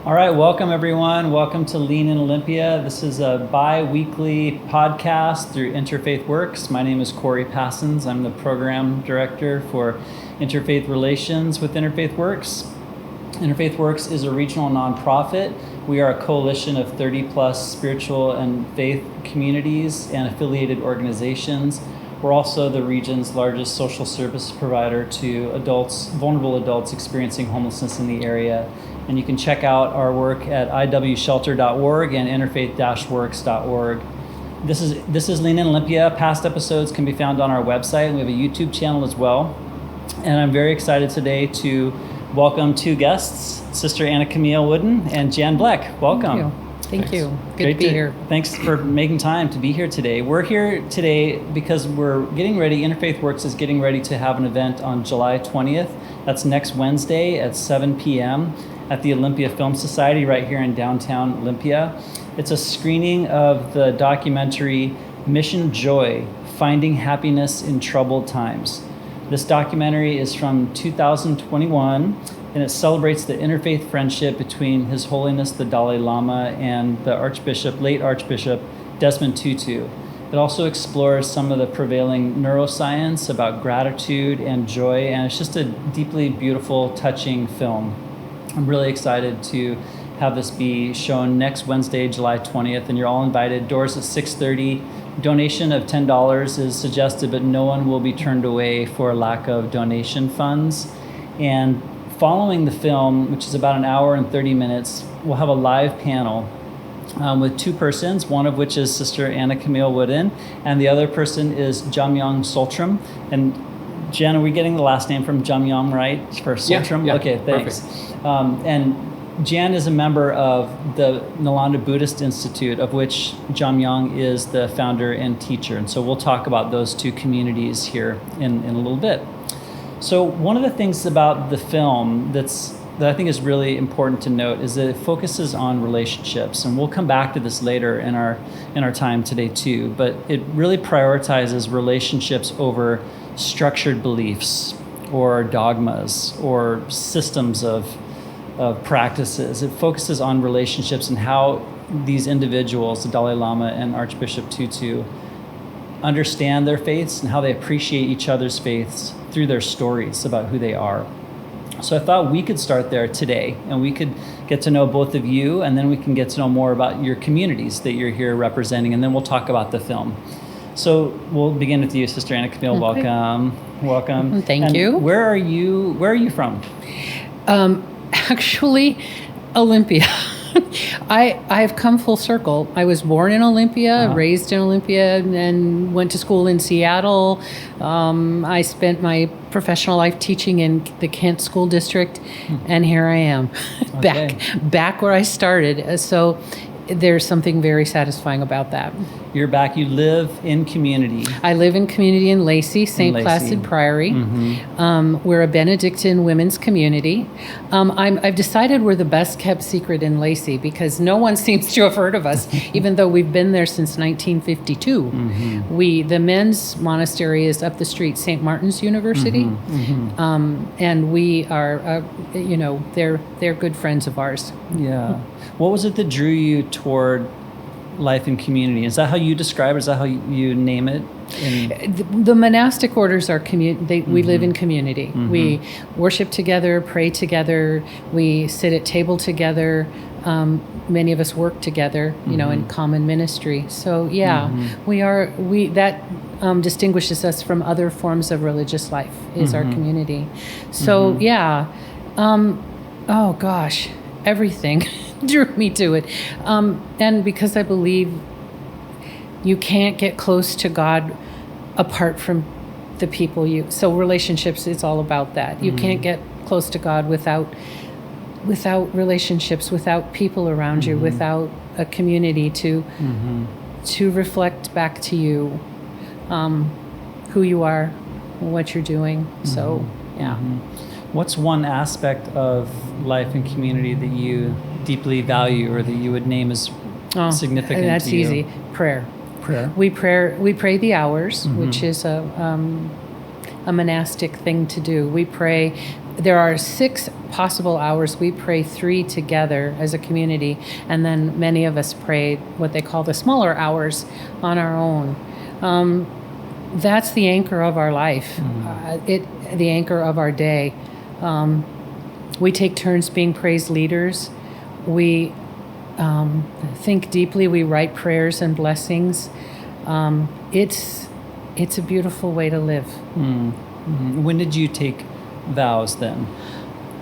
All right, welcome everyone. Welcome to Lean in Olympia. This is a bi-weekly podcast through Interfaith Works. My name is Corey Passons. I'm the program director for Interfaith Relations with Interfaith Works. Interfaith Works is a regional nonprofit. We are a coalition of 30 plus spiritual and faith communities and affiliated organizations. We're also the region's largest social service provider to adults, vulnerable adults experiencing homelessness in the area. And you can check out our work at iwshelter.org and interfaith-works.org. This is Lean in Olympia. Past episodes can be found on our website. We have a YouTube channel as well. And I'm very excited today to welcome two guests, Sister Anna Camille Wooden and Jan Vleck. Welcome. Thank you. Good to be here. Thanks for making time to be here today. We're here today because we're getting ready. Interfaith Works is getting ready to have an event on July 20th. That's next Wednesday at 7 p.m. at the Olympia Film Society right here in downtown Olympia. It's a screening of the documentary Mission Joy, Finding Happiness in Troubled Times. This documentary is from 2021, and it celebrates the interfaith friendship between His Holiness the Dalai Lama and the late Archbishop Desmond Tutu. It also explores some of the prevailing neuroscience about gratitude and joy, and it's just a deeply beautiful, touching film. I'm really excited to have this be shown next Wednesday, July 20th, and you're all invited. Doors at 6:30. Donation of $10 is suggested, but no one will be turned away for lack of donation funds. And following the film, which is about an hour and 30 minutes, we'll have a live panel with two persons, one of which is Sister Anna Camille Wooden, and the other person is Jamyang Soltram. And Jen, are we getting the last name from Jamyang right for Soltram? Yeah, okay, thanks. And Jan is a member of the Nalanda Buddhist Institute, of which Jamyang is the founder and teacher. And so we'll talk about those two communities here in a little bit. So one of the things about the film that I think is really important to note is that it focuses on relationships, and we'll come back to this later in our time today too. But it really prioritizes relationships over structured beliefs or dogmas or systems of practices. It focuses on relationships and how these individuals, the Dalai Lama and Archbishop Tutu, understand their faiths and how they appreciate each other's faiths through their stories about who they are. So I thought we could start there today, and we could get to know both of you, and then we can get to know more about your communities that you're here representing, and then we'll talk about the film. So we'll begin with you, Sister Anna Camille. Okay. Welcome. Thank you. Where are you from? Actually, Olympia. I've come full circle. I was born in Olympia, raised in Olympia, and went to school in Seattle. I spent my professional life teaching in the Kent School District, and here I am, back where I started. So there's something very satisfying about that. You're back. You live in community. I live in community in Lacey, St. Placid, Priory. Mm-hmm. We're a Benedictine women's community. I've decided we're the best kept secret in Lacey because no one seems to have heard of us, even though we've been there since 1952. Mm-hmm. The men's monastery is up the street, St. Martin's University, and we are, they're good friends of ours. Yeah. What was it that drew you toward life in community? Is that how you describe it? Is that how you name it? The monastic orders are we live in community. Mm-hmm. We worship together, pray together, we sit at table together. Many of us work together, in common ministry. So that distinguishes us from other forms of religious life is our community. So oh gosh, everything drew me to it. And because I believe you can't get close to God apart from the people so relationships is all about that. You can't get close to God without relationships, without people around you, without a community to reflect back to you who you are, what you're doing. So What's one aspect of life and community that you deeply value or that you would name as significant that's to you? easy. Prayer. We pray the hours, which is a monastic thing to do. We pray there are 6 possible hours. We pray 3 together as a community, and then many of us pray what they call the smaller hours on our own. That's the anchor of our life, the anchor of our day. We take turns being praise leaders. We think deeply. We write prayers and blessings. It's a beautiful way to live. When did you take vows then?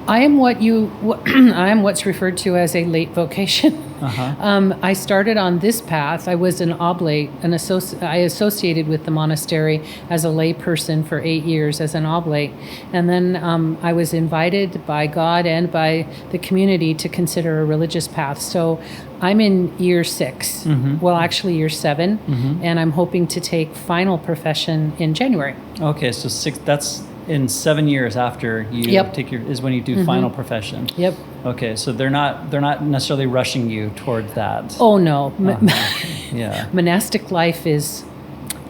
I am what's referred to as a late vocation. I started on this path. I was an oblate, I associated with the monastery as a lay person for 8 years as an oblate. And then I was invited by God and by the community to consider a religious path. So I'm in year 6, well, actually year 7, and I'm hoping to take final profession in January. Okay, so 6, that's in 7 years after you take is when you do final profession. Yep. Okay, so they're not necessarily rushing you toward that. Oh no. Yeah. Monastic life is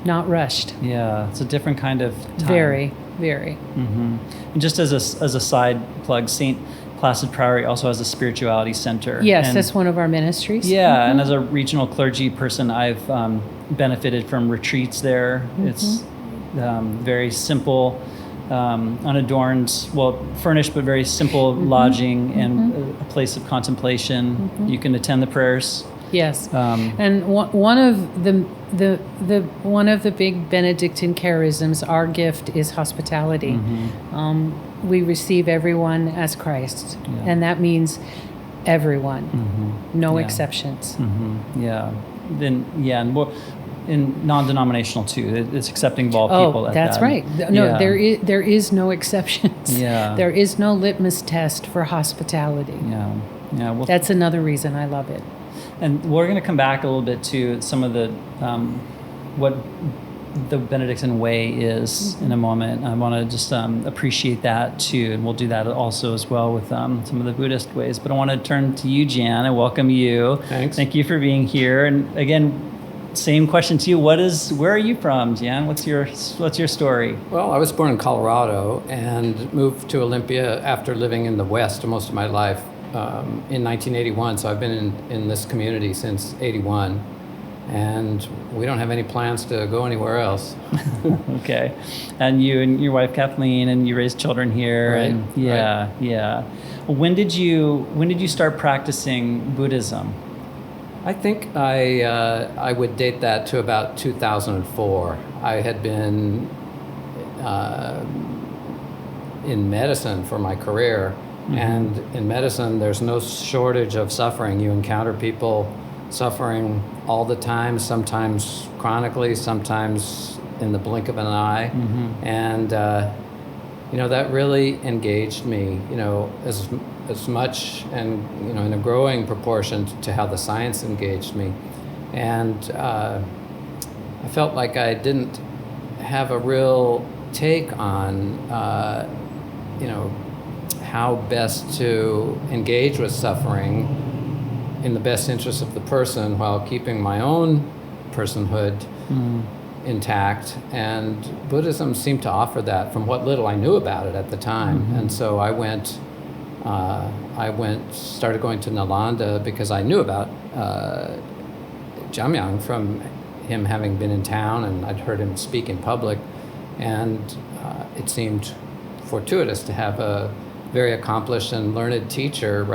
not rushed. Yeah, it's a different kind of time. Very, very. And just as a side plug, St. Placid Priory also has a spirituality center. Yes, that's one of our ministries. Yeah, and as a regional clergy person, I've benefited from retreats there. It's very simple, unadorned, well, furnished but very simple lodging and a place of contemplation. You can attend the prayers. Yes, and one of the big Benedictine charisms, our gift is hospitality. We receive everyone as Christ, and that means everyone, no exceptions. Yeah, and more in non-denominational too. It's accepting of all people. That's right. No, there is no exceptions. Yeah, there is no litmus test for hospitality. Yeah. Well, that's another reason I love it. And we're going to come back a little bit to some of the what the Benedictine way is in a moment. I want to just appreciate that too, and we'll do that also as well with some of the Buddhist ways. But I want to turn to you, Jan, and welcome you. Thanks. Thank you for being here. And again, same question to you. Where are you from, Jan? What's your story? Well, I was born in Colorado and moved to Olympia after living in the West most of my life in 1981. So I've been in this community since 81. And we don't have any plans to go anywhere else. Okay. And you and your wife Kathleen, and you raised children here. Right. And yeah. Well, when did you start practicing Buddhism? I think I would date that to about 2004. I had been in medicine for my career. And in medicine, there's no shortage of suffering. You encounter people suffering all the time, sometimes chronically, sometimes in the blink of an eye. And, that really engaged me, as much and, in a growing proportion to how the science engaged me. And I felt like I didn't have a real take on, how best to engage with suffering in the best interest of the person while keeping my own personhood intact. And Buddhism seemed to offer that from what little I knew about it at the time. And so I started going to Nalanda because I knew about Jamyang from him having been in town, and I'd heard him speak in public. And it seemed fortuitous to have a very accomplished and learned teacher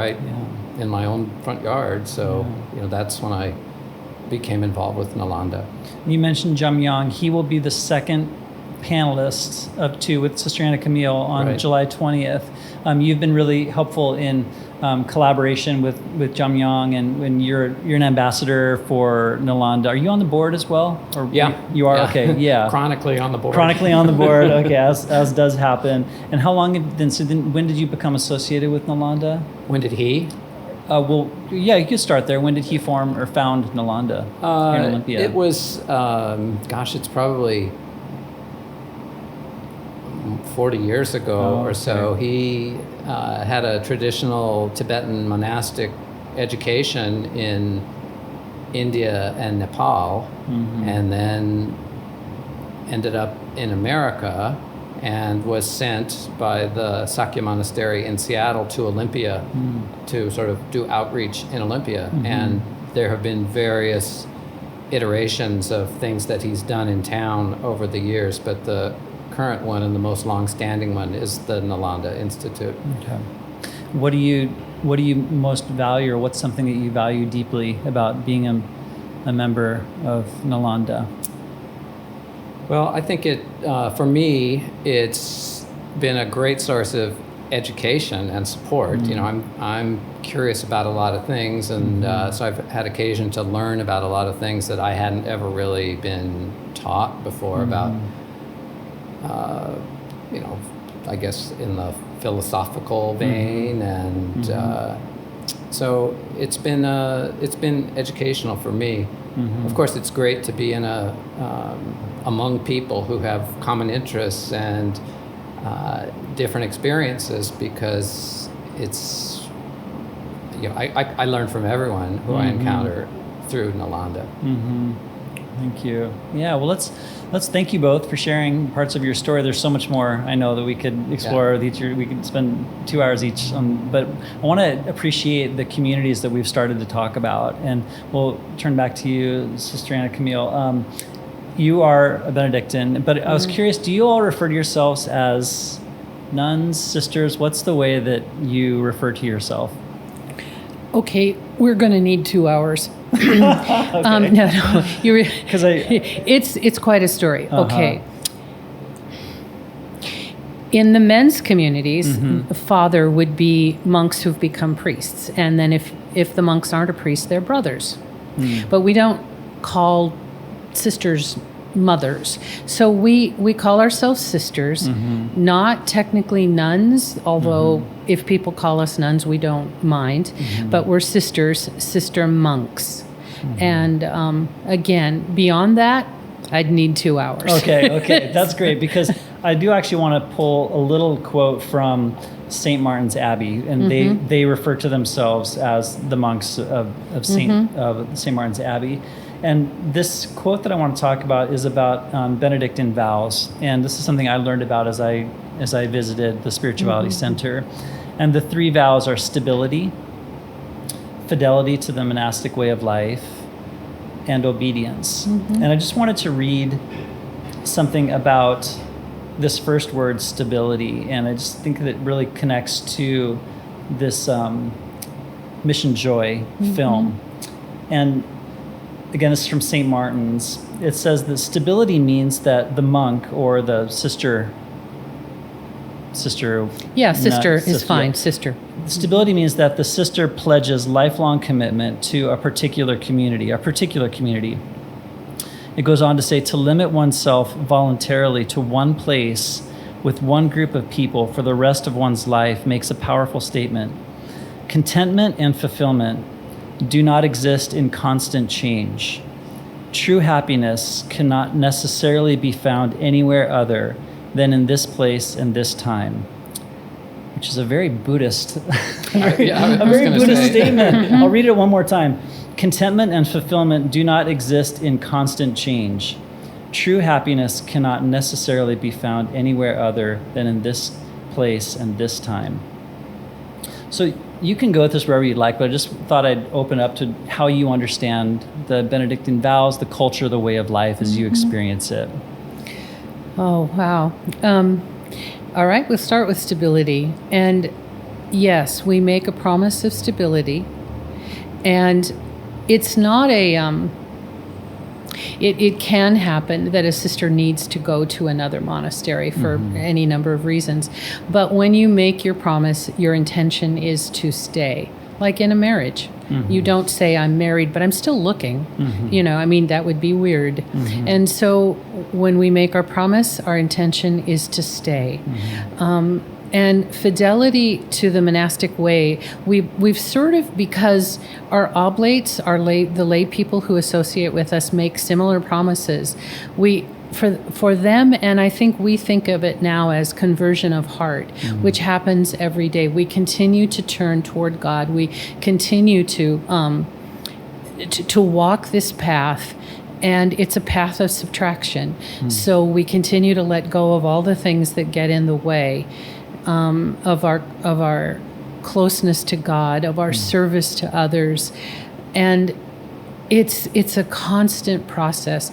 in my own front yard. So, that's when I became involved with Nalanda. You mentioned Jamyang. He will be the second panelist of 2 with Sister Anna Camille on July 20th. You've been really helpful in collaboration with Jamyang, and when you're an ambassador for Nalanda. Are you on the board as well? Or you are? Yeah. Okay, yeah. Chronically on the board. Okay, as does happen. And how long when did you become associated with Nalanda? When did he? You could start there. When did he form or found Nalanda here in Olympia? It was, it's probably 40 years ago or so. He had a traditional Tibetan monastic education in India and Nepal, and then ended up in America and was sent by the Sakya Monastery in Seattle to Olympia to sort of do outreach in Olympia. And there have been various iterations of things that he's done in town over the years, but the current one and the most long-standing one is the Nalanda Institute. Okay. What do you most value, or what's something that you value deeply about being a member of Nalanda? Well, I think for me, it's been a great source of education and support. You know, I'm curious about a lot of things, and so I've had occasion to learn about a lot of things that I hadn't ever really been taught before about, you know, I guess in the philosophical vein, and so it's been educational for me. Of course, it's great to be in among people who have common interests and different experiences, because it's, you know, I learn from everyone who I encounter through Nalanda. Thank you. Yeah, well, let's thank you both for sharing parts of your story. There's so much more I know that we could explore with each. We could spend 2 hours each on, but I want to appreciate the communities that we've started to talk about. And we'll turn back to you, Sister Anna Camille. You are a Benedictine, but I was curious, do you all refer to yourselves as nuns, sisters? What's the way that you refer to yourself? Okay, we're going to need 2 hours. Okay. No, Because it's quite a story. Okay. In the men's communities, father would be monks who've become priests, and then if the monks aren't a priest, they're brothers. But we don't call sisters mothers. So we call ourselves sisters, not technically nuns, although if people call us nuns, we don't mind, but we're sisters, sister monks. And again, beyond that, I'd need 2 hours. Okay, that's great, because I do actually want to pull a little quote from St. Martin's Abbey, and they refer to themselves as the monks of St. Martin's Abbey. And this quote that I want to talk about is about Benedictine vows, and this is something I learned about as I visited the Spirituality Center. And the 3 vows are stability, fidelity to the monastic way of life, and obedience. And I just wanted to read something about this first word, stability, and I just think that it really connects to this Mission Joy film. And again, this is from St. Martin's. It says that stability means that the monk or the sister. Yeah, sister is fine, yeah. Sister. Stability means that the sister pledges lifelong commitment to a particular community. It goes on to say, to limit oneself voluntarily to one place with one group of people for the rest of one's life makes a powerful statement. Contentment and fulfillment do not exist in constant change. True happiness cannot necessarily be found anywhere other than in this place and this time, which is a very Buddhist, Buddhist statement. I'll read it one more time. Contentment and fulfillment do not exist in constant change. True happiness cannot necessarily be found anywhere other than in this place and this time. So you can go with this wherever you'd like, but I just thought I'd open up to how you understand the Benedictine vows, the culture, the way of life as you experience it. Oh, wow. All right, we'll start with stability. And yes, we make a promise of stability. And it's not it can happen that a sister needs to go to another monastery for any number of reasons. But when you make your promise, your intention is to stay. Like in a marriage. You don't say, I'm married, but I'm still looking. You know, I mean, that would be weird. And so when we make our promise, our intention is to stay. And fidelity to the monastic way, we've sort of, because our oblates, the lay people who associate with us make similar promises. For them, and I think we think of it now as conversion of heart, which happens every day. We continue to turn toward God. We continue to walk this path And it's a path of subtraction. So we continue to let go of all the things that get in the way of our closeness to God, of our service to others. And it's a constant process.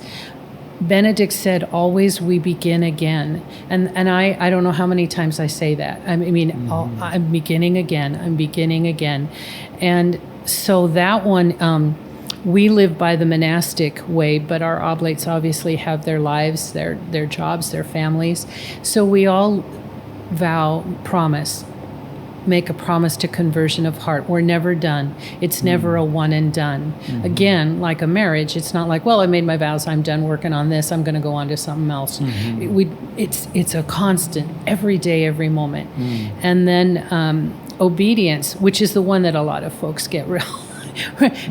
Benedict said, always we begin again. And I don't know how many times I say that. I mean, I'm beginning again. I'm beginning again. And so that one, we live by the monastic way, but our oblates obviously have their lives, their jobs, their families. So we all make a promise to conversion of heart. We're never done. It's never a one and done. Again, like a marriage, it's not like, well, I made my vows, I'm done working on this, I'm going to go on to something else. It's a constant, every day, every moment. And then obedience, which is the one that a lot of folks get real.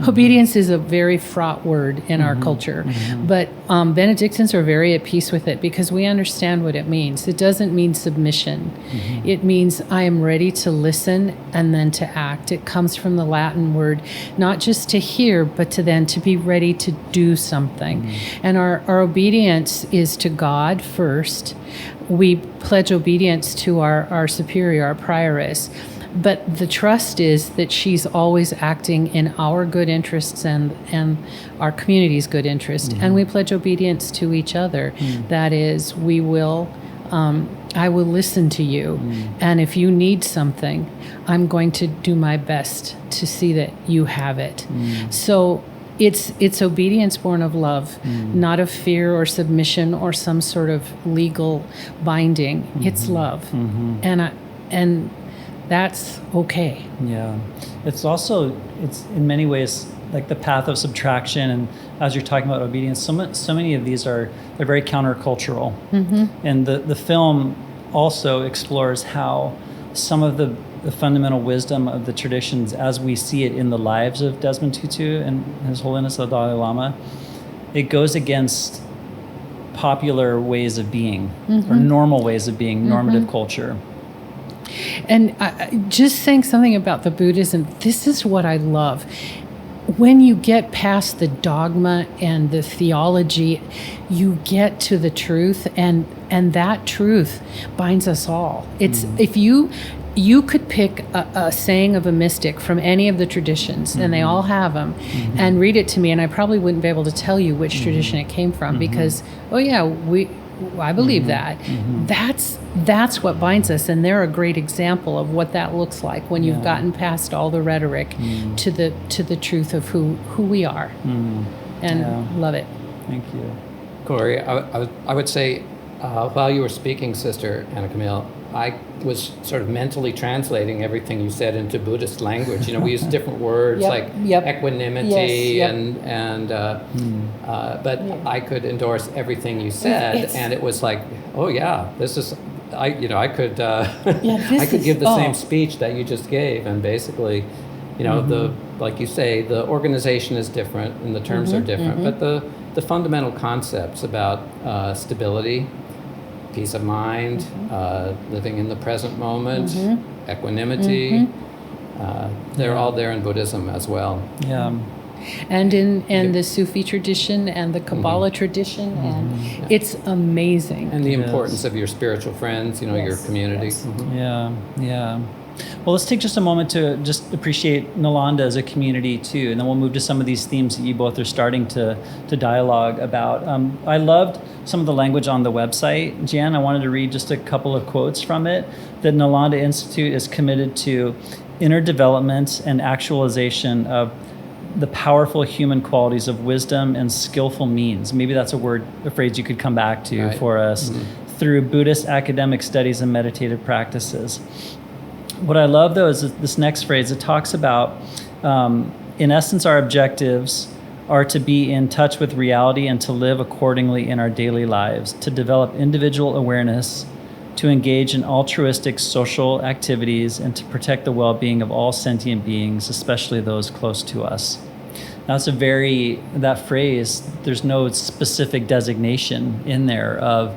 Obedience is a very fraught word in our culture, but Benedictines are very at peace with it because we understand what it means. It doesn't mean submission. It means I am ready to listen and then to act. It comes from the Latin word, not just to hear, but to be ready to do something. And our obedience is to God first. We pledge obedience to our superior, our prioress. But the trust is that she's always acting in our good interests and our community's good interest. And we pledge obedience to each other. That is, I will listen to you. And if you need something, I'm going to do my best to see that you have it. So it's obedience born of love, not of fear or submission or some sort of legal binding. It's love. And that's okay. Yeah. It's in many ways like the path of subtraction. And as you're talking about obedience, so many of these they're very countercultural. And the film also explores how some of the fundamental wisdom of the traditions as we see it in the lives of Desmond Tutu and His Holiness the Dalai Lama, it goes against popular ways of being or normal ways of being, normative culture. And just saying something about the Buddhism, this is what I love. When you get past the dogma and the theology, you get to the truth, and that truth binds us all. It's if you could pick a saying of a mystic from any of the traditions, and they all have them, and read it to me, and I probably wouldn't be able to tell you which tradition it came from because, I believe that. That's what binds us, and they're a great example of what that looks like when you've gotten past all the rhetoric to the truth of who we are. And love it. Thank you. Corey, I would say while you were speaking, Sister Anna Camille, I was sort of mentally translating everything you said into Buddhist language. We use different words like equanimity but I could endorse everything you said, and it was like, oh yeah, this is I could I could give the same speech that you just gave, and basically, the like you say, the organization is different and the terms are different, but the fundamental concepts about stability, peace of mind, living in the present moment, equanimity, they're all there in Buddhism as well. Yeah. And in the Sufi tradition and the Kabbalah tradition, and it's amazing. And the importance of your spiritual friends, your community. Yeah. Well, let's take just a moment to just appreciate Nalanda as a community too, and then we'll move to some of these themes that you both are starting to dialogue about. I loved some of the language on the website. Jan, I wanted to read just a couple of quotes from it. The Nalanda Institute is committed to inner development and actualization of the powerful human qualities of wisdom and skillful means. Maybe that's a phrase you could come back to for us through Buddhist academic studies and meditative practices. What I love, though, is this next phrase. It talks about, in essence, our objectives are to be in touch with reality and to live accordingly in our daily lives, to develop individual awareness, to engage in altruistic social activities, and to protect the well-being of all sentient beings, especially those close to us. Now, that phrase, there's no specific designation in there of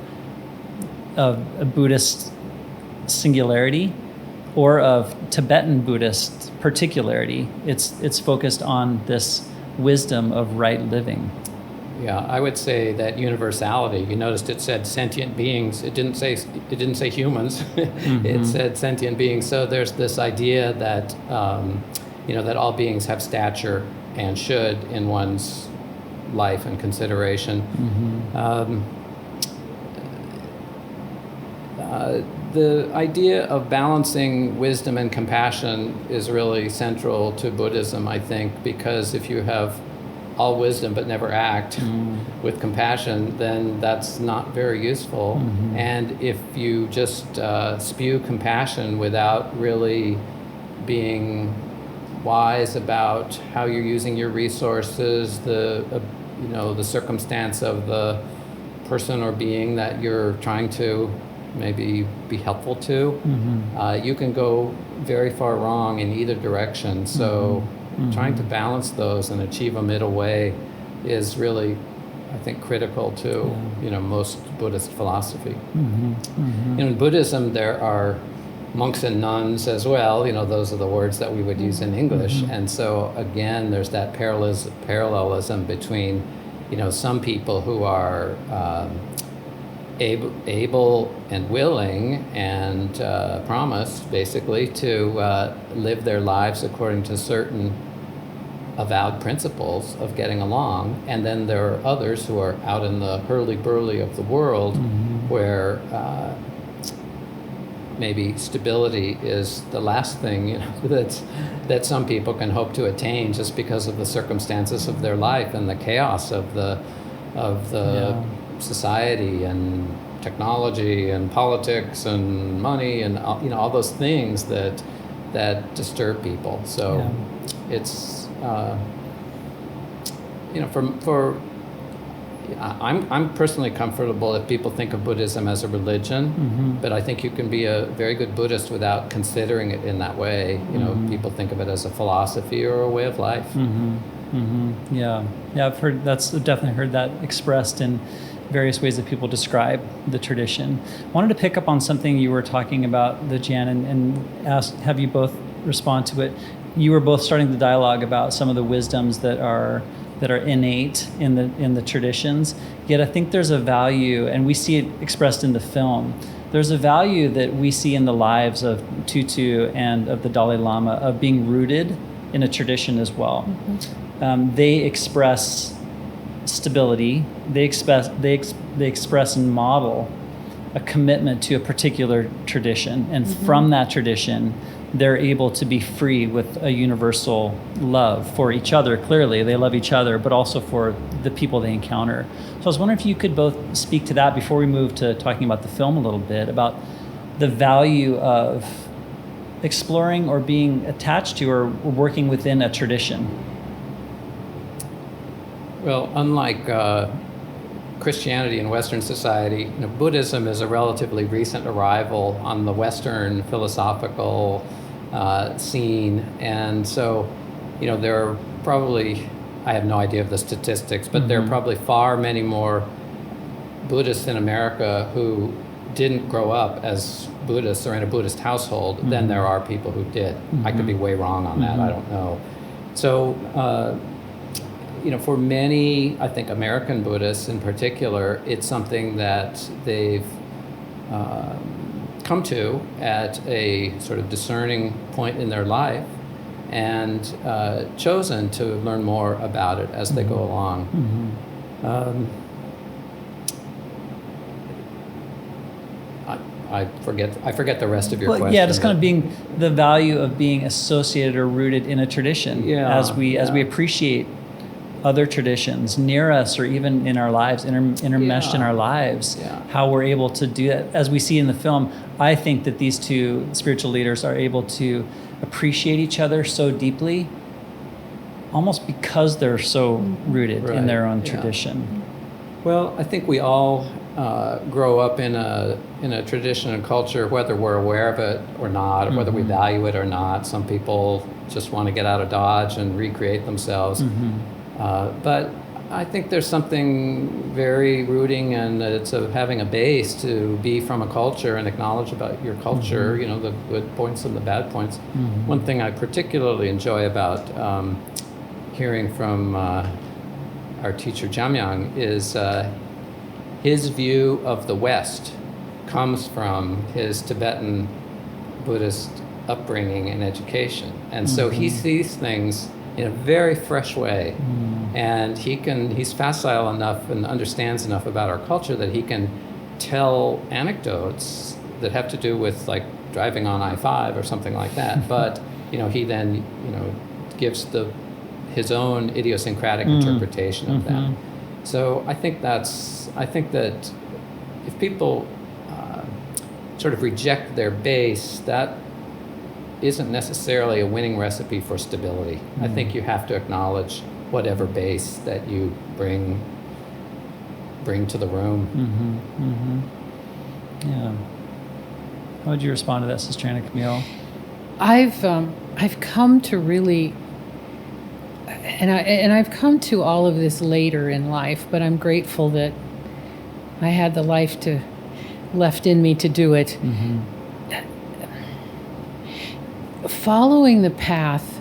a Buddhist singularity or of Tibetan Buddhist particularity. It's focused on this wisdom of right living. Yeah, I would say that universality. You noticed it said sentient beings. It didn't say humans. It said sentient beings. So there's this idea that that all beings have stature and should in one's life and consideration. The idea of balancing wisdom and compassion is really central to Buddhism, I think, because if you have all wisdom but never act with compassion, then that's not very useful. And if you just spew compassion without really being wise about how you're using your resources, the circumstance of the person or being that you're trying to maybe be helpful to, you can go very far wrong in either direction. So trying to balance those and achieve a middle way is really, I think, critical to most Buddhist philosophy. In Buddhism, there are monks and nuns as well. Those are the words that we would use in English. And so again, there's that parallelism between some people who are able and willing and promised basically to live their lives according to certain avowed principles of getting along, and then there are others who are out in the hurly-burly of the world where maybe stability is the last thing that some people can hope to attain just because of the circumstances of their life and the chaos of the society and technology and politics and money and all those things that disturb people. So it's I'm personally comfortable if people think of Buddhism as a religion, but I think you can be a very good Buddhist without considering it in that way. People think of it as a philosophy or a way of life. Yeah, I've definitely heard that expressed in various ways that people describe the tradition. Wanted to pick up on something you were talking about, the Jan, and have you both respond to it. You were both starting the dialogue about some of the wisdoms that are innate in the traditions. Yet I think there's a value, and we see it expressed in the film. There's a value that we see in the lives of Tutu and of the Dalai Lama of being rooted in a tradition as well. They express stability. They express and model a commitment to a particular tradition, and from that tradition, they're able to be free with a universal love for each other. Clearly, they love each other, but also for the people they encounter. So I was wondering if you could both speak to that before we move to talking about the film a little bit, about the value of exploring or being attached to or working within a tradition. Well, unlike Christianity in Western society, Buddhism is a relatively recent arrival on the Western philosophical scene, and so there are probably, I have no idea of the statistics, but there are probably far many more Buddhists in America who didn't grow up as Buddhists or in a Buddhist household than there are people who did. I could be way wrong on that. I don't know. So for many, I think American Buddhists in particular, it's something that they've come to at a sort of discerning point in their life and chosen to learn more about it as they go along. I forget the rest of your question. Yeah, just kind of being the value of being associated or rooted in a tradition as we appreciate other traditions near us or even in our lives, intermeshed in our lives, how we're able to do that. As we see in the film, I think that these two spiritual leaders are able to appreciate each other so deeply, almost because they're so rooted in their own tradition. Well, I think we all grow up in a tradition and culture, whether we're aware of it or not, or whether we value it or not. Some people just want to get out of Dodge and recreate themselves. But I think there's something very rooting, and it's having a base to be from a culture and acknowledge about your culture, the good points and the bad points. One thing I particularly enjoy about hearing from our teacher Jamyang, is his view of the West comes from his Tibetan Buddhist upbringing and education. And so he sees things in a very fresh way. And he's facile enough and understands enough about our culture that he can tell anecdotes that have to do with like driving on I-5 or something like that. But, he then, gives his own idiosyncratic interpretation of that. So I think that if people sort of reject their base, that isn't necessarily a winning recipe for stability. I think you have to acknowledge whatever base that you bring to the room. Yeah. How would you respond to that, Sister Anna Camille? I've come to really, and I've come to all of this later in life, but I'm grateful that I had the life left in me to do it. Following the path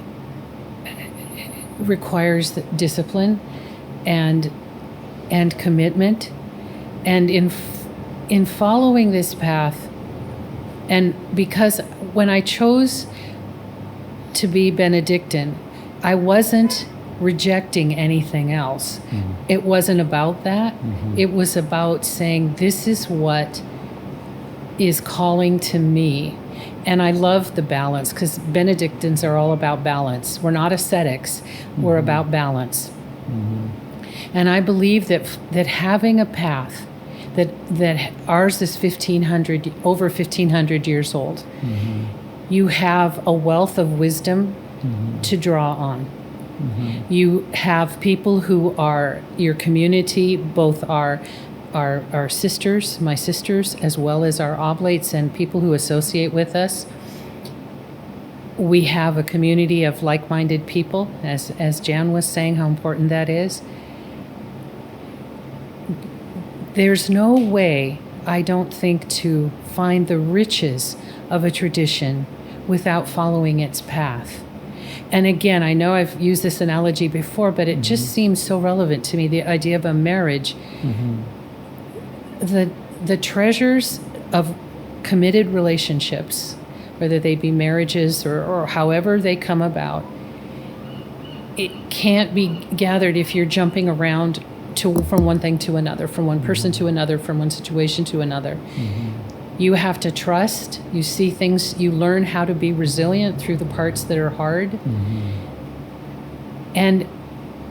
requires discipline and commitment, and in following this path, and because when I chose to be Benedictine, I wasn't rejecting anything else. It wasn't about that. It was about saying, this is what is calling to me. And I love the balance, because Benedictines are all about balance. We're not ascetics. We're about balance. And I believe that having a path, that ours is over 1,500 years old. You have a wealth of wisdom to draw on. You have people who are your community, both our sisters, my sisters, as well as our oblates and people who associate with us. We have a community of like-minded people, as Jan was saying, how important that is. There's no way, I don't think, to find the riches of a tradition without following its path. And again, I know I've used this analogy before, but it just seems so relevant to me, the idea of a marriage. The treasures of committed relationships, whether they be marriages or however they come about, it can't be gathered if you're jumping around from one thing to another, from one person to another, from one situation to another. You have to trust. You see things. You learn how to be resilient through the parts that are hard. And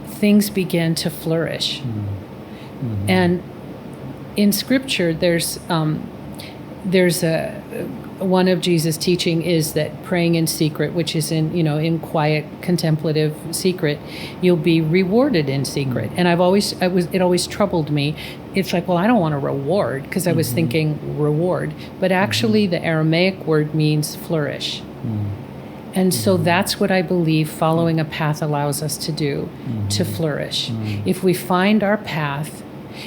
things begin to flourish. And in Scripture, there's one of Jesus' teaching is that praying in secret, which is in quiet, contemplative secret, you'll be rewarded in secret. And it always troubled me. It's like, well, I don't want a reward, because I was thinking reward, but actually the Aramaic word means flourish. And so that's what I believe following a path allows us to do, to flourish. If we find our path.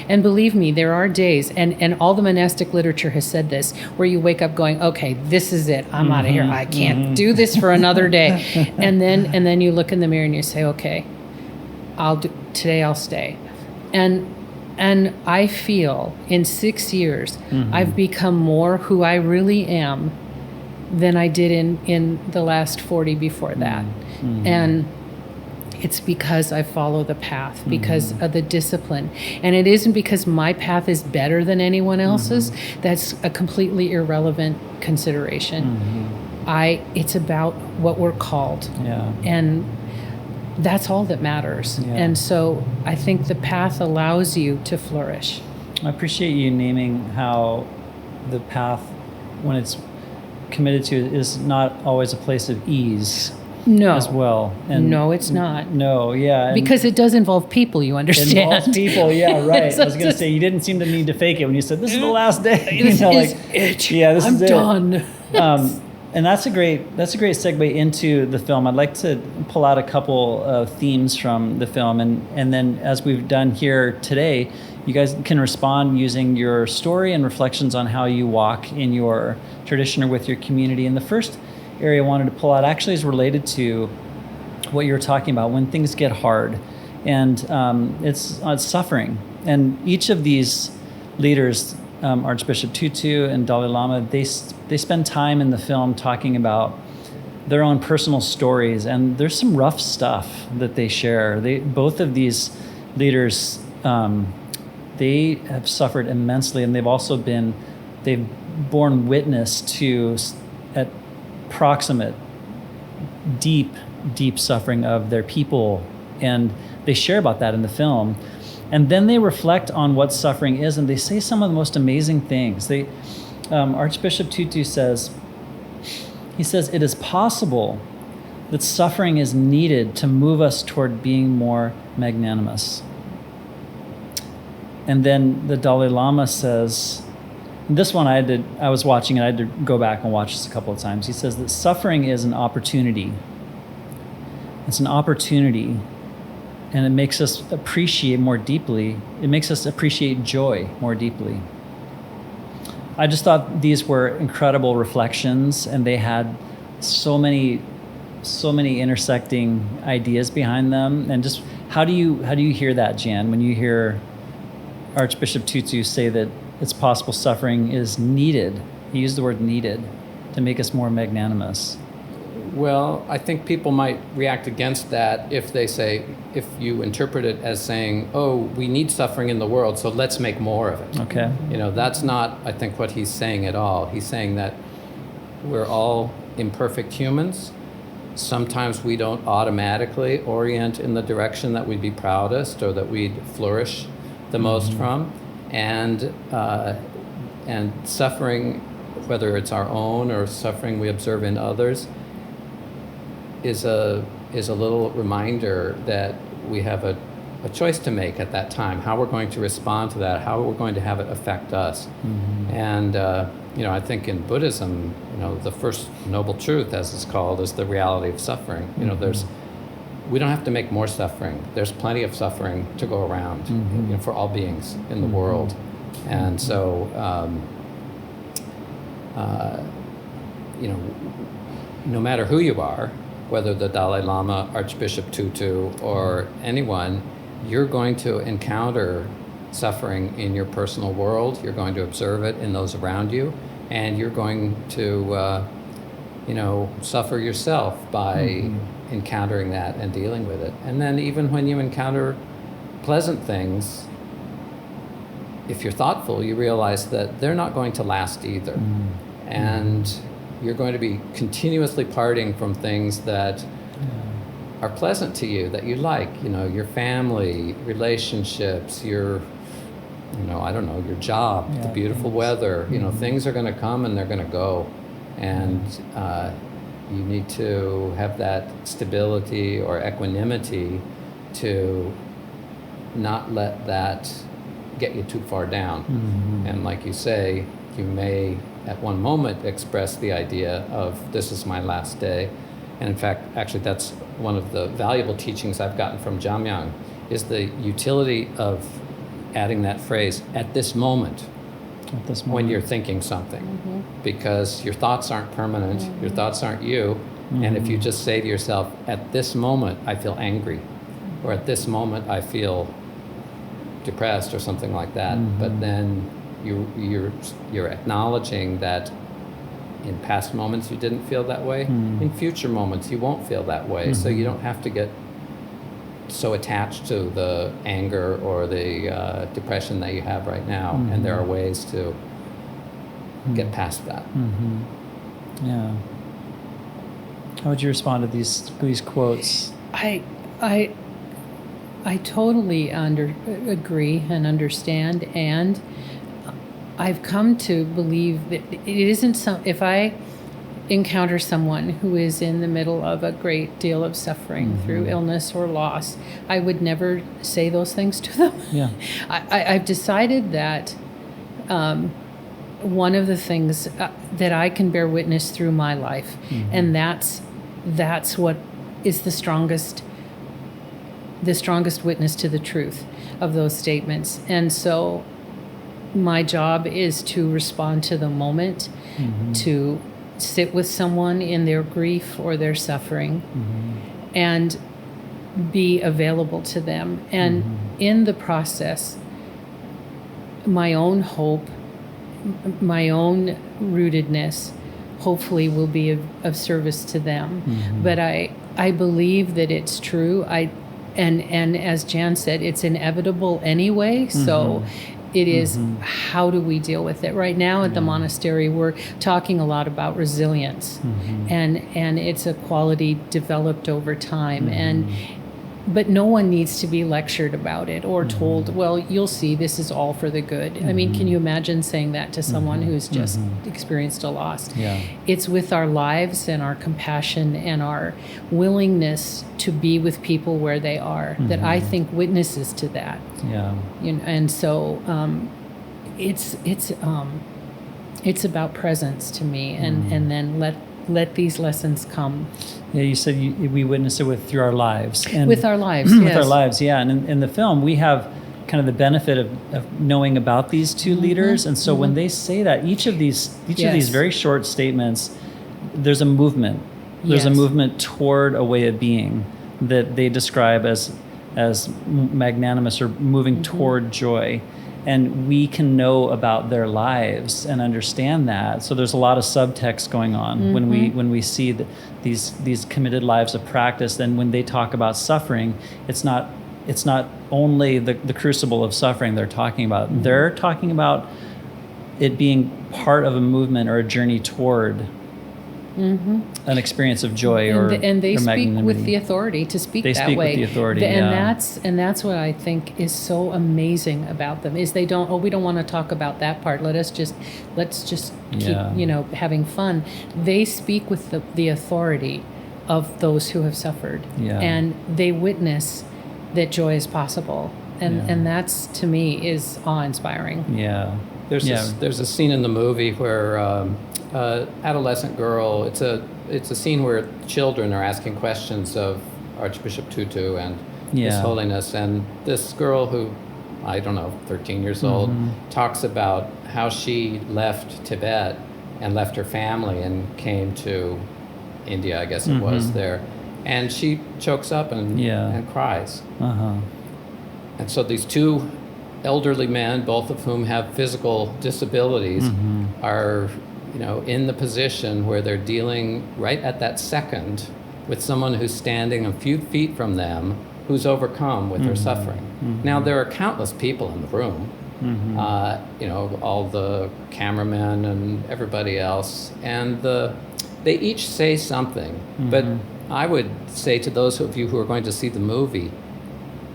And believe me, there are days, and all the monastic literature has said this, where you wake up going, okay, this is it. I'm out of here. I can't do this for another day. And then you look in the mirror and you say, okay, today I'll stay. And I feel in 6 years, I've become more who I really am than I did in the last 40 before that. And it's because I follow the path, because of the discipline. And it isn't because my path is better than anyone else's. That's a completely irrelevant consideration. It's about what we're called. And that's all that matters. And so I think the path allows you to flourish. I appreciate you naming how the path, when it's committed to, is not always a place of ease. No. As well. And no, it's not. No, yeah. Because it does involve people, you understand. It involves people, yeah, right. I was going to say, you didn't seem to need to fake it when you said, this is the last day. This is it. Yeah, this I'm is it. done. And that's a great segue into the film. I'd like to pull out a couple of themes from the film, and then as we've done here today, you guys can respond using your story and reflections on how you walk in your tradition or with your community. And the first area I wanted to pull out actually is related to what you were talking about, when things get hard. and it's suffering. And each of these leaders, Archbishop Tutu and Dalai Lama, they spend time in the film talking about their own personal stories, and there's some rough stuff that they share. Both of these leaders, they have suffered immensely, and they've borne witness to at proximate, deep suffering of their people, and they share about that in the film. And then they reflect on what suffering is, and they say some of the most amazing things. Archbishop Tutu says, it is possible that suffering is needed to move us toward being more magnanimous. And then the Dalai Lama says, this one I was watching it, I had to go back and watch this a couple of times. He says that suffering is an opportunity. It's an opportunity, and it makes us appreciate more deeply. It makes us appreciate joy more deeply. I just thought these were incredible reflections, and they had so many intersecting ideas behind them. And just how do you hear that, Jan, when you hear Archbishop Tutu say that it's possible suffering is needed? He used the word needed to make us more magnanimous. Well, I think people might react against that if you interpret it as saying, oh, we need suffering in the world, so let's make more of it. Okay. That's not, I think, what he's saying at all. He's saying that we're all imperfect humans. Sometimes we don't automatically orient in the direction that we'd be proudest or that we'd flourish the most from. And suffering, whether it's our own or suffering we observe in others, is a little reminder that we have a choice to make at that time, how we're going to respond to that, how we're going to have it affect us. And I think in Buddhism, the first noble truth, as it's called, is the reality of suffering. We don't have to make more suffering. There's plenty of suffering to go around for all beings in the world. And so no matter who you are, whether the Dalai Lama, Archbishop Tutu, or anyone, you're going to encounter suffering in your personal world. You're going to observe it in those around you, and you're going to, suffer yourself by encountering that and dealing with it. And then even when you encounter pleasant things, if you're thoughtful, you realize that they're not going to last either. And you're going to be continuously parting from things that are pleasant to you, that you like, your family, relationships, your job, the beautiful weather, things are going to come and they're going to go. And you need to have that stability or equanimity to not let that get you too far down. And like you say, you may at one moment express the idea of this is my last day. And in fact, actually that's one of the valuable teachings I've gotten from Jamyang, is the utility of adding that phrase, at this moment, when you're thinking something. Because your thoughts aren't permanent, your thoughts aren't you. And if you just say to yourself, at this moment I feel angry, or at this moment I feel depressed or something like that, but then you're acknowledging that in past moments you didn't feel that way. In future moments you won't feel that way. So you don't have to get so attached to the anger or the depression that you have right now. And there are ways to get past that. Yeah. How would you respond to these quotes? I totally agree and understand, and I've come to believe that it isn't if I encounter someone who is in the middle of a great deal of suffering through illness or loss, I would never say those things to them. Yeah. I've decided that one of the things that I can bear witness through my life, and that's what is the strongest witness to the truth of those statements. And so my job is to respond to the moment, to sit with someone in their grief or their suffering, and be available to them. And in the process, my own hope, my own rootedness, hopefully will be of service to them. But I believe that it's true. And as Jan said, it's inevitable anyway. So it is, how do we deal with it? Right now at the monastery, we're talking a lot about resilience, and it's a quality developed over time. But no one needs to be lectured about it or told, well, you'll see, this is all for the good. I mean, can you imagine saying that to someone who's just experienced a loss? Yeah. It's with our lives and our compassion and our willingness to be with people where they are that I think witnesses to that. Yeah. You know, and so it's about presence to me, and then let these lessons come. Yeah, you said we witness it through our lives. And With our lives, with yes. our lives, yeah. And in the film, we have kind of the benefit of knowing about these two leaders. And so when they say that, each of these very short statements, there's a movement. There's a movement toward a way of being that they describe as magnanimous or moving toward joy. And we can know about their lives and understand that. So there's a lot of subtext going on when we see these committed lives of practice. Then when they talk about suffering, it's not only the crucible of suffering they're talking about. They're talking about it being part of a movement or a journey toward an experience of joy and they or speak magnanimity. with the authority to speak They that speak way. with the authority, and that's what I think is so amazing about them, is they don't, we don't want to talk about that part. Let's just keep having fun. They speak with the authority of those who have suffered, and they witness that joy is possible, and that's, to me, is awe-inspiring. Yeah. There's a scene in the movie where adolescent girl. It's a scene where children are asking questions of Archbishop Tutu and His Holiness, and this girl who, I don't know, 13 years old, talks about how she left Tibet and left her family and came to India, I guess it was there, and she chokes up and cries. And so these two elderly men, both of whom have physical disabilities, are in the position where they're dealing right at that second with someone who's standing a few feet from them, who's overcome with her suffering. Now, there are countless people in the room, all the cameramen and everybody else, and they each say something. But I would say to those of you who are going to see the movie,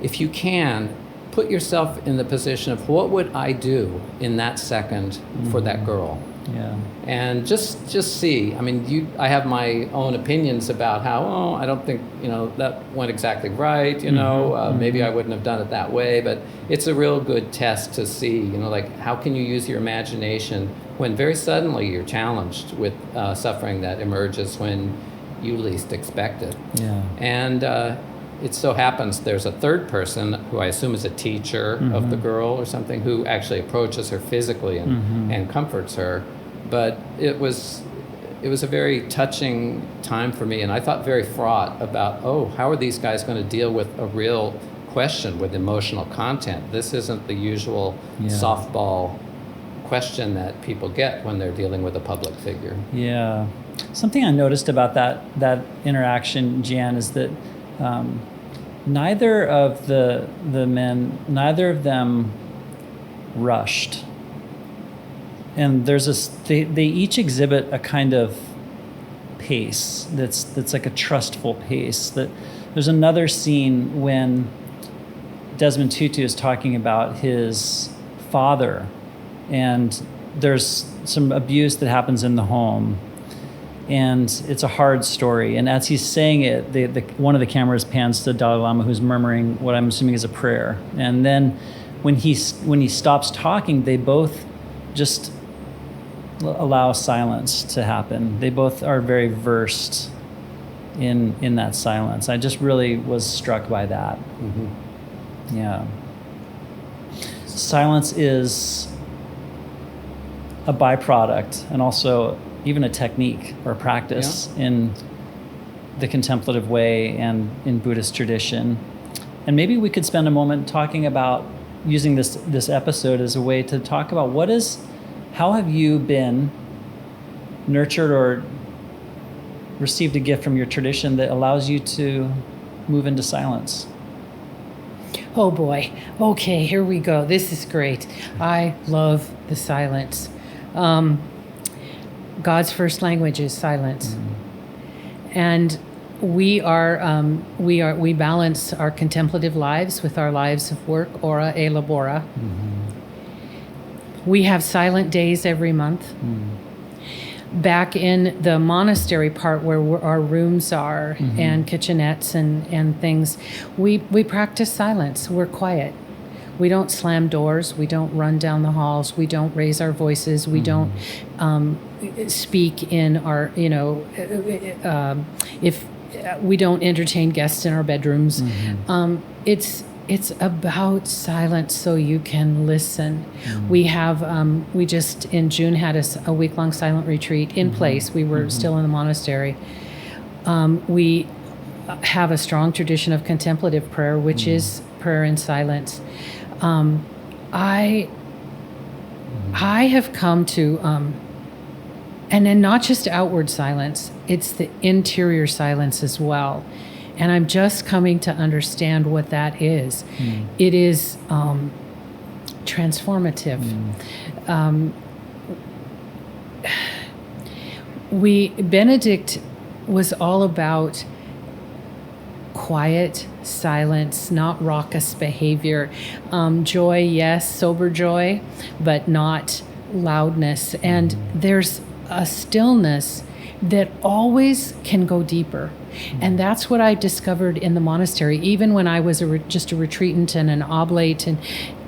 if you can, put yourself in the position of what would I do in that second for that girl? Yeah. And just see. I mean, I have my own opinions about how, I don't think, that went exactly right, maybe I wouldn't have done it that way, but it's a real good test to see, how can you use your imagination when very suddenly you're challenged with suffering that emerges when you least expect it. Yeah. And it so happens there's a third person who I assume is a teacher of the girl or something, who actually approaches her physically and comforts her. But it was a very touching time for me, and I thought very fraught about, how are these guys going to deal with a real question with emotional content? This isn't the usual softball question that people get when they're dealing with a public figure. Yeah. Something I noticed about that interaction, Jan, is that neither of the men, neither of them rushed. And they each exhibit a kind of pace that's like a trustful pace. That there's another scene when Desmond Tutu is talking about his father, and there's some abuse that happens in the home, and it's a hard story. And as he's saying it, one of the cameras pans to Dalai Lama, who's murmuring what I'm assuming is a prayer. And then when he stops talking, they both just allow silence to happen. They both are very versed in that silence. I just really was struck by that. Yeah. Silence is a byproduct and also even a technique or a practice in the contemplative way and in Buddhist tradition. And maybe we could spend a moment talking about using this episode as a way to talk about how have you been nurtured or received a gift from your tradition that allows you to move into silence? Oh boy. Okay, here we go. This is great. I love the silence. God's first language is silence. And we balance our contemplative lives with our lives of work, ora e labora. We have silent days every month. Back in the monastery part where our rooms are and kitchenettes and things, we practice silence. We're quiet. We don't slam doors. We don't run down the halls. We don't raise our voices. We don't speak in our, if we don't entertain guests in our bedrooms. It's about silence so you can listen. We have, we just in June had a week-long silent retreat in place. We were still in the monastery. We have a strong tradition of contemplative prayer, which is prayer in silence. I have come to, and then not just outward silence, it's the interior silence as well. And I'm just coming to understand what that is. It is transformative. Benedict was all about quiet silence, not raucous behavior. Joy, yes, sober joy, but not loudness. And there's a stillness that always can go deeper. And that's what I discovered in the monastery, even when I was just a retreatant and an oblate, and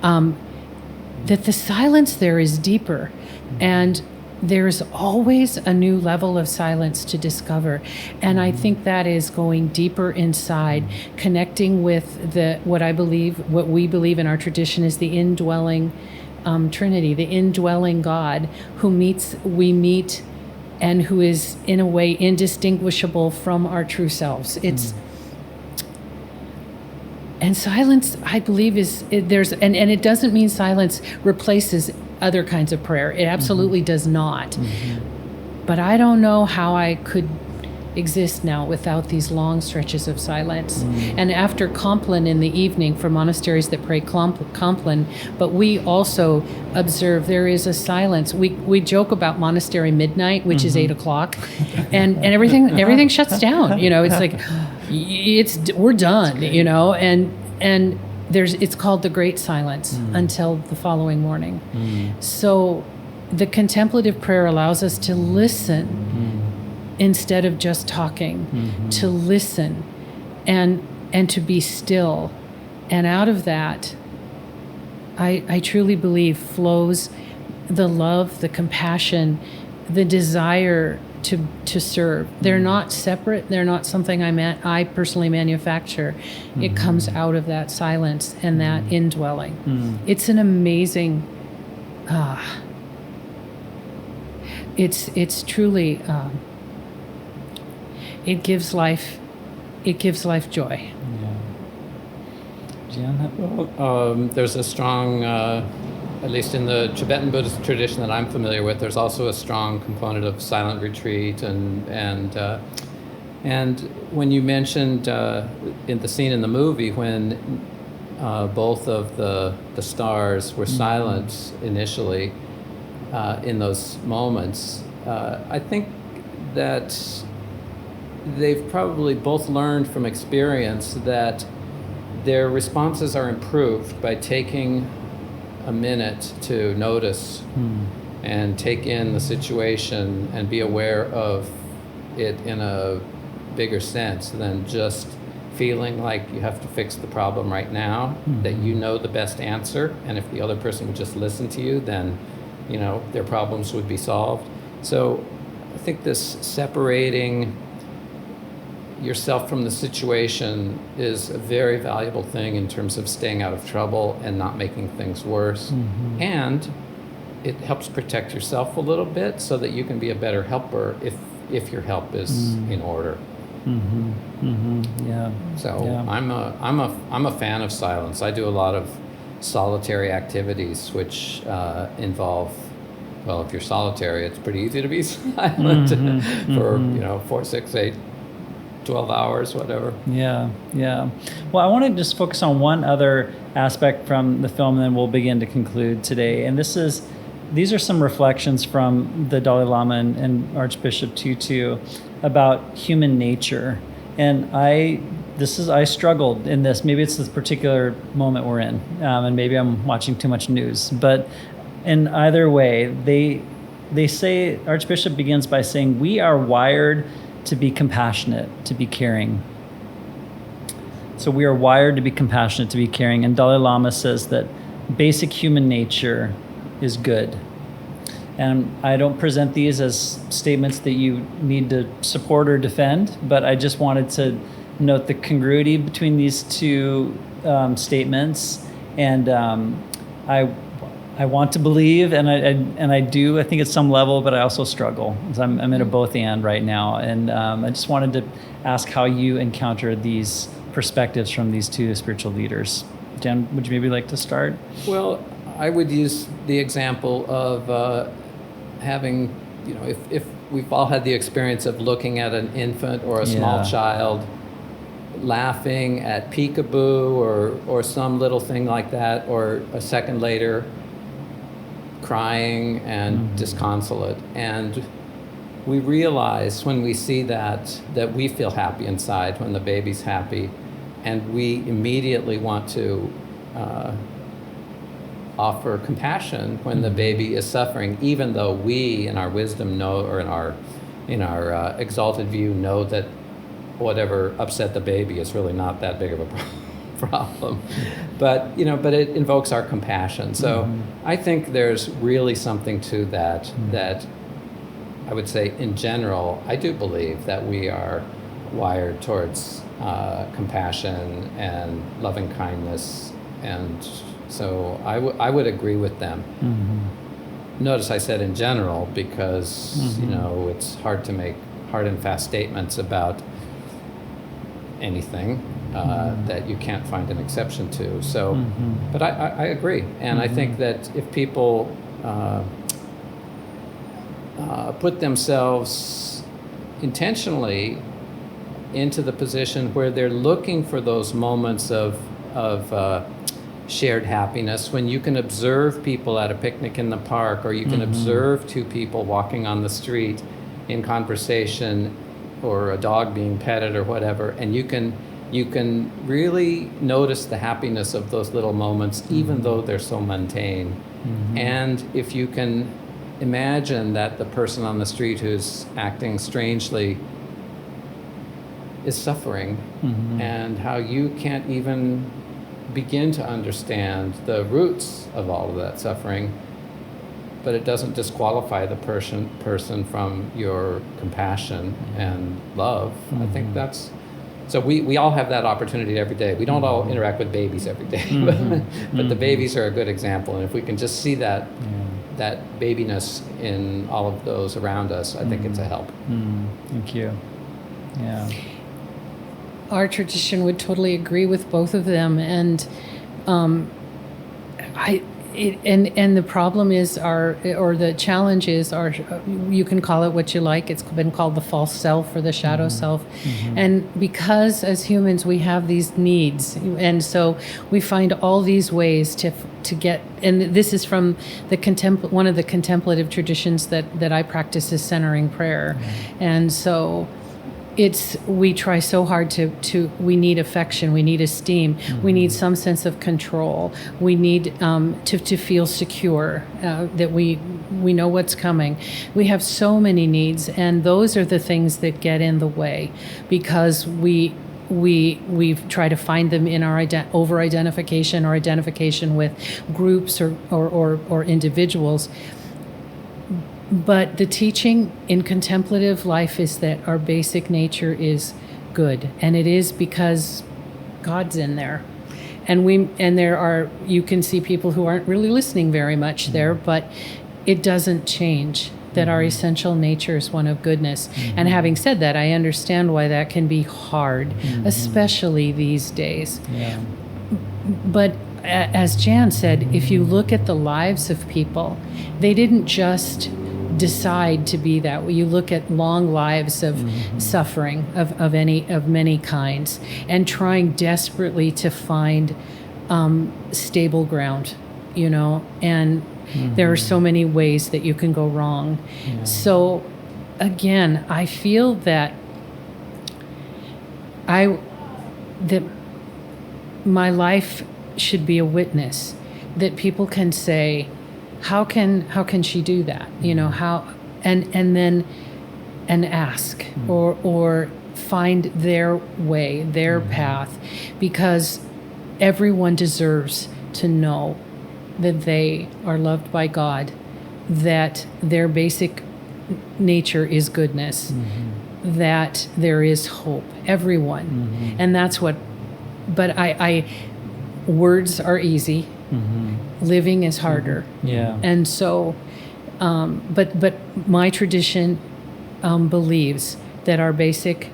that the silence there is deeper. And there's always a new level of silence to discover. And I think that is going deeper inside, connecting with what we believe in our tradition is the indwelling Trinity, the indwelling God we meet and who is in a way indistinguishable from our true selves. And silence, I believe, and it doesn't mean silence replaces other kinds of prayer. It absolutely does not. But I don't know how I could exist now without these long stretches of silence. And after Compline in the evening, for monasteries that pray Compline, but we also observe there is a silence. We joke about monastery midnight, which is 8 o'clock, and everything shuts down. It's like we're done. And it's called the Great Silence until the following morning. So the contemplative prayer allows us to listen instead of just talking, to listen and to be still. And out of that, I truly believe flows the love, the compassion, the desire to serve. They're not separate. They're not something I personally manufacture. It comes out of that silence and that indwelling. It's an amazing, it's truly, it gives life joy. There's a strong, at least in the Tibetan Buddhist tradition that I'm familiar with, there's also a strong component of silent retreat, and when you mentioned in the scene in the movie when both of the stars were silent initially in those moments, I think that they've probably both learned from experience that their responses are improved by taking a minute to notice and take in the situation and be aware of it in a bigger sense than just feeling like you have to fix the problem right now, that you know the best answer, and if the other person would just listen to you, then their problems would be solved. So I think this separating yourself from the situation is a very valuable thing in terms of staying out of trouble and not making things worse. And it helps protect yourself a little bit so that you can be a better helper if your help is in order. Yeah. So Yeah. I'm a fan of silence. I do a lot of solitary activities which involve, well, if you're solitary, it's pretty easy to be silent for 4, 6, 8, 12 hours, whatever. Yeah, yeah. Well, I want to just focus on one other aspect from the film, and then we'll begin to conclude today. And these are some reflections from the Dalai Lama and Archbishop Tutu about human nature. And I struggled in this. Maybe it's this particular moment we're in, and maybe I'm watching too much news. But in either way, they say, Archbishop begins by saying, we are wired to be compassionate, to be caring. So we are wired to be compassionate, to be caring. And Dalai Lama says that basic human nature is good. And I don't present these as statements that you need to support or defend, but I just wanted to note the congruity between these two statements. And I want to believe, and I do, I think at some level, but I also struggle. I'm in a both and right now. And I just wanted to ask how you encounter these perspectives from these two spiritual leaders. Jen, would you maybe like to start? Well, I would use the example of having, if we've all had the experience of looking at an infant or a small child laughing at peekaboo or some little thing like that, or a second later crying and disconsolate. And we realize when we see that we feel happy inside when the baby's happy, and we immediately want to offer compassion when the baby is suffering, even though we in our wisdom know, or in our exalted view, know that whatever upset the baby is really not that big of a problem. But it invokes our compassion. So I think there's really something to that, that I would say in general, I do believe that we are wired towards compassion and loving kindness. And so I would agree with them. Notice I said in general, because it's hard to make hard and fast statements about anything that you can't find an exception to. So, but I agree. And I think that if people put themselves intentionally into the position where they're looking for those moments of shared happiness, when you can observe people at a picnic in the park, or you can observe two people walking on the street in conversation, or a dog being petted or whatever, and you can really notice the happiness of those little moments, even though they're so mundane. And if you can imagine that the person on the street who's acting strangely is suffering, and how you can't even begin to understand the roots of all of that suffering, but it doesn't disqualify the person from your compassion and love. I think that's, so we all have that opportunity every day. We don't all interact with babies every day, but the babies are a good example. And if we can just see that babiness in all of those around us, I think it's a help. Thank you. Yeah. Our tradition would totally agree with both of them, and the problem is the challenge is you can call it what you like. It's been called the false self or the shadow self, and because as humans we have these needs, and so we find all these ways to get. And this is from one of the contemplative traditions that I practice is centering prayer, and so. We try so hard we need affection, we need esteem, we need some sense of control, we need to feel secure, that we know what's coming. We have so many needs, and those are the things that get in the way, because we try to find them in our over-identification or identification with groups or individuals. But the teaching in contemplative life is that our basic nature is good, and it is because God's in there. And you can see people who aren't really listening very much there, but it doesn't change that our essential nature is one of goodness. And having said that, I understand why that can be hard, especially these days. Yeah. But as Jan said, if you look at the lives of people, they didn't just decide to be that way. You look at long lives of suffering of many kinds, and trying desperately to find stable ground, and there are so many ways that you can go wrong. Yeah. So again, I feel that my life should be a witness, that people can say, how can she do that? How, and then ask or find their way, their path, because everyone deserves to know that they are loved by God, that their basic nature is goodness, that there is hope. Everyone. And that's what, but I words are easy. Living is harder. Yeah. And so, but my tradition believes that our basic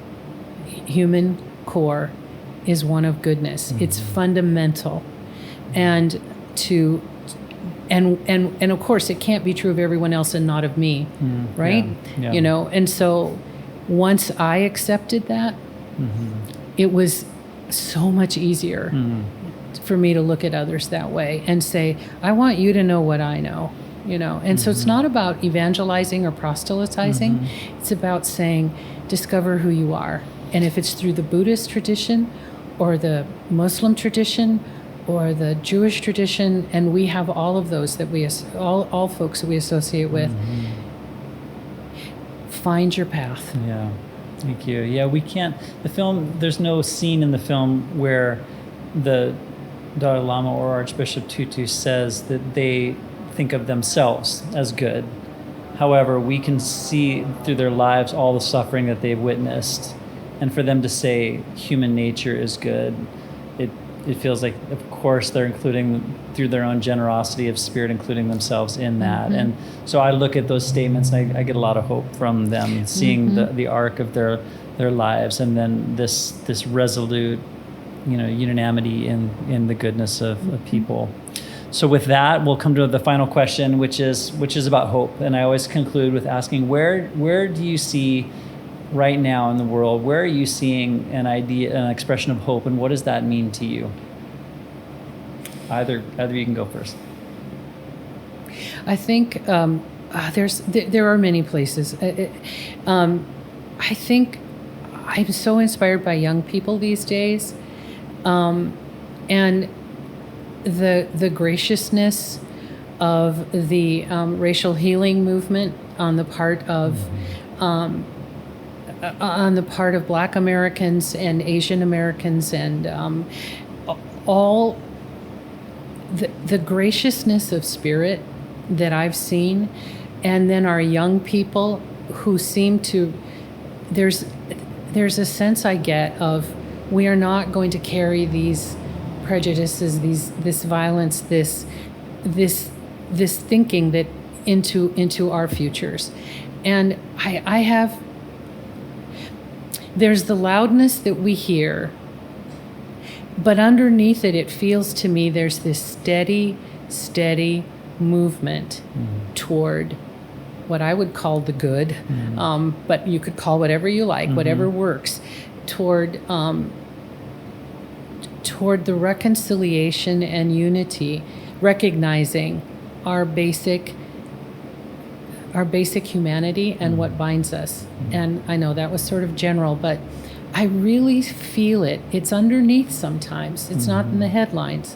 human core is one of goodness. It's fundamental, and and of course it can't be true of everyone else and not of me, right? Yeah. And so once I accepted that, it was so much easier for me to look at others that way and say, I want you to know what I know, And so it's not about evangelizing or proselytizing. It's about saying, discover who you are. And if it's through the Buddhist tradition or the Muslim tradition or the Jewish tradition, and we have all of those that all folks that we associate with, find your path. Yeah. Thank you. Yeah, we can't, there's no scene in the film where the Dalai Lama or Archbishop Tutu says that they think of themselves as good. However, we can see through their lives all the suffering that they've witnessed. And for them to say human nature is good, it feels like, of course, they're including, through their own generosity of spirit, including themselves in that. And so I look at those statements and I get a lot of hope from them, seeing the arc of their lives, and then this resolute, unanimity in the goodness of people. So with that, we'll come to the final question, which is about hope. And I always conclude with asking, where do you see right now in the world, where are you seeing an expression of hope, and what does that mean to you? Either you can go first. I think there are many places. I think I'm so inspired by young people these days, and the graciousness of the racial healing movement on the part of Black Americans and Asian Americans, and all the graciousness of spirit that I've seen, and then our young people who seem to, there's a sense I get of, we are not going to carry these prejudices, this violence, this thinking that into our futures. And there's the loudness that we hear, but underneath it feels to me there's this steady movement toward what I would call the good, but you could call whatever you like, whatever works, toward the reconciliation and unity, recognizing our basic humanity and what binds us. And I know that was sort of general, but I really feel it. It's underneath sometimes. It's not in the headlines.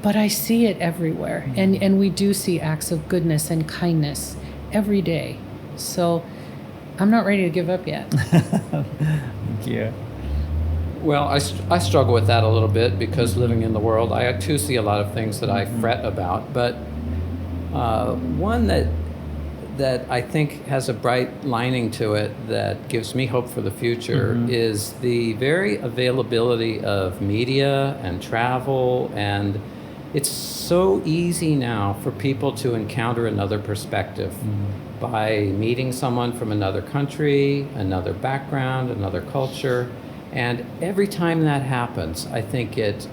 But I see it everywhere. And we do see acts of goodness and kindness every day. So I'm not ready to give up yet. Thank you. Well, I struggle with that a little bit, because living in the world, I too see a lot of things that I fret about. But one that I think has a bright lining to it that gives me hope for the future is the very availability of media and travel and it's so easy now for people to encounter another perspective by meeting someone from another country, another background, another culture. And every time that happens, I think it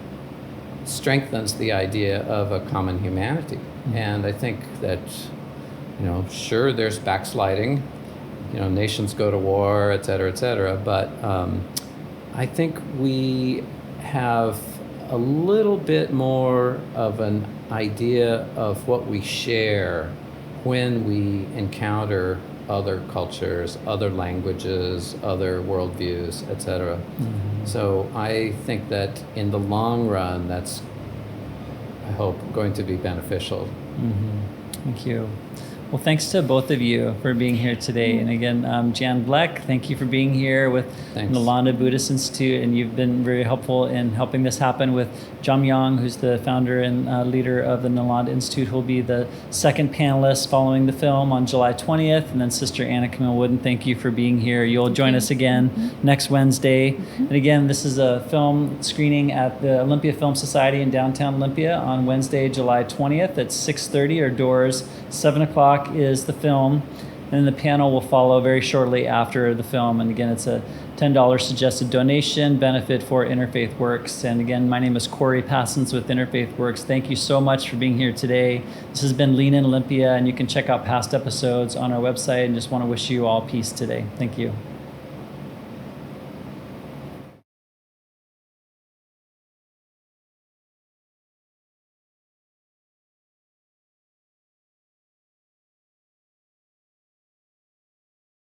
strengthens the idea of a common humanity. And I think that, sure, there's backsliding, nations go to war, et cetera, but I think we have a little bit more of an idea of what we share when we encounter other cultures, other languages, other worldviews, etc. So I think that in the long run, that's, I hope, going to be beneficial. Thank you. Well, thanks to both of you for being here today. And again, Jan Vleck, thank you for being here with Nalanda Buddhist Institute. And you've been very helpful in helping this happen with Jamyang, who's the founder and leader of the Nalanda Institute, who will be the second panelist following the film on July 20th. And then Sister Anna Camille Wooden, thank you for being here. You'll join us again next Wednesday. And again, this is a film screening at the Olympia Film Society in downtown Olympia on Wednesday, July 20th at 6:30. Our doors, 7 o'clock is the film, and then the panel will follow very shortly after the film. And again, it's a $10 suggested donation benefit for Interfaith Works. And again, my name is Corey Passons with Interfaith Works. Thank you so much for being here today. This has been Lean in Olympia, and you can check out past episodes on our website, and just want to wish you all peace today. Thank you.